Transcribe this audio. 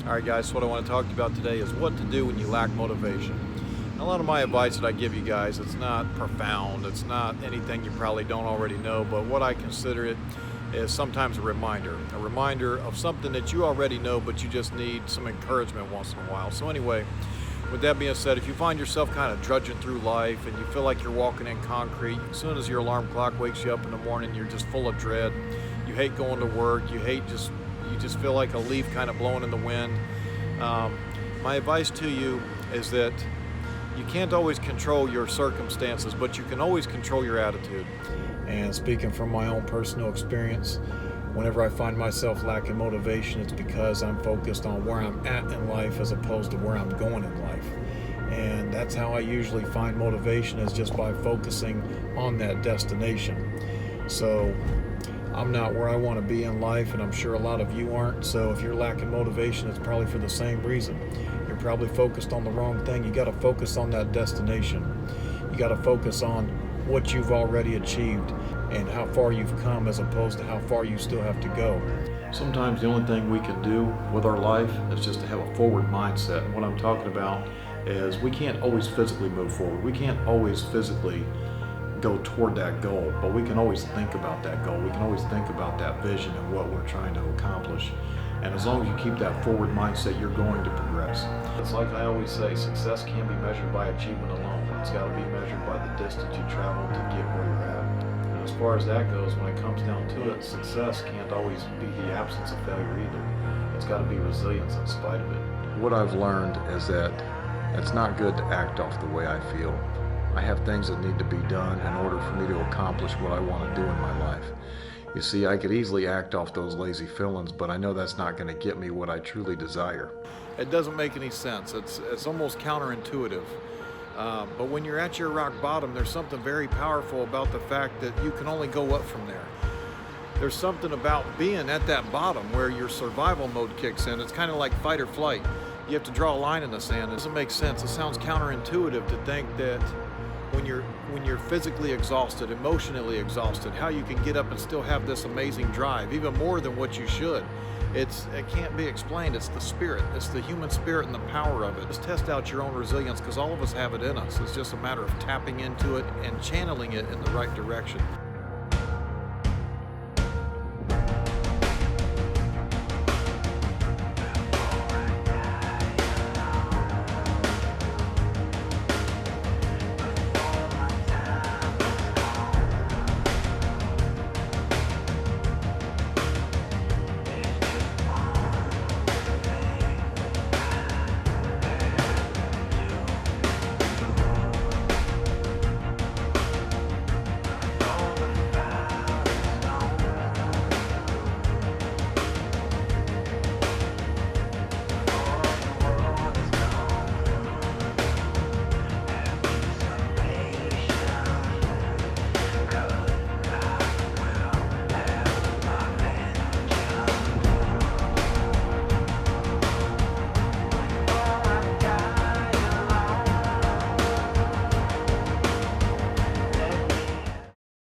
Alright guys, so what I want to talk to you about today is what to do when you lack motivation. And a lot of my advice that I give you guys, it's not profound, it's not anything you probably don't already know, but what I consider it is sometimes a reminder of something that you already know, but you just need some encouragement once in a while. So anyway, with that being said, if you find yourself kind of drudging through life and you feel like you're walking in concrete, as soon as your alarm clock wakes you up in the morning, you're just full of dread, you hate going to work, you just feel like a leaf kind of blowing in the wind. My advice to you is that you can't always control your circumstances, but you can always control your attitude. And speaking from my own personal experience, whenever I find myself lacking motivation, it's because I'm focused on where I'm at in life as opposed to where I'm going in life. And that's how I usually find motivation, is just by focusing on that destination. So I'm not where I want to be in life, and I'm sure a lot of you aren't. So if you're lacking motivation, it's probably for the same reason. You're probably focused on the wrong thing. You got to focus on that destination. You got to focus on what you've already achieved and how far you've come, as opposed to how far you still have to go. Sometimes the only thing we can do with our life is just to have a forward mindset. And what I'm talking about is we can't always physically move forward. We can't always physically go toward that goal, but we can always think about that goal. We can always think about that vision and what we're trying to accomplish. And as long as you keep that forward mindset, you're going to progress. It's like I always say, success can't be measured by achievement alone. It's got to be measured by the distance you travel to get where you're at. And as far as that goes, when it comes down to it, success can't always be the absence of failure either. It's got to be resilience in spite of it. What I've learned is that it's not good to act off the way I feel. I have things that need to be done in order for me to accomplish what I want to do in my life. You see, I could easily act off those lazy feelings, but I know that's not going to get me what I truly desire. It doesn't make any sense. It's almost counterintuitive. But when you're at your rock bottom, there's something very powerful about the fact that you can only go up from there. There's something about being at that bottom where your survival mode kicks in. It's kind of like fight or flight. You have to draw a line in the sand. It doesn't make sense. It sounds counterintuitive to think that when you're physically exhausted, emotionally exhausted, how you can get up and still have this amazing drive, even more than what you should. It can't be explained. It's the spirit. It's the human spirit and the power of it. Just test out your own resilience, because all of us have it in us. It's just a matter of tapping into it and channeling it in the right direction.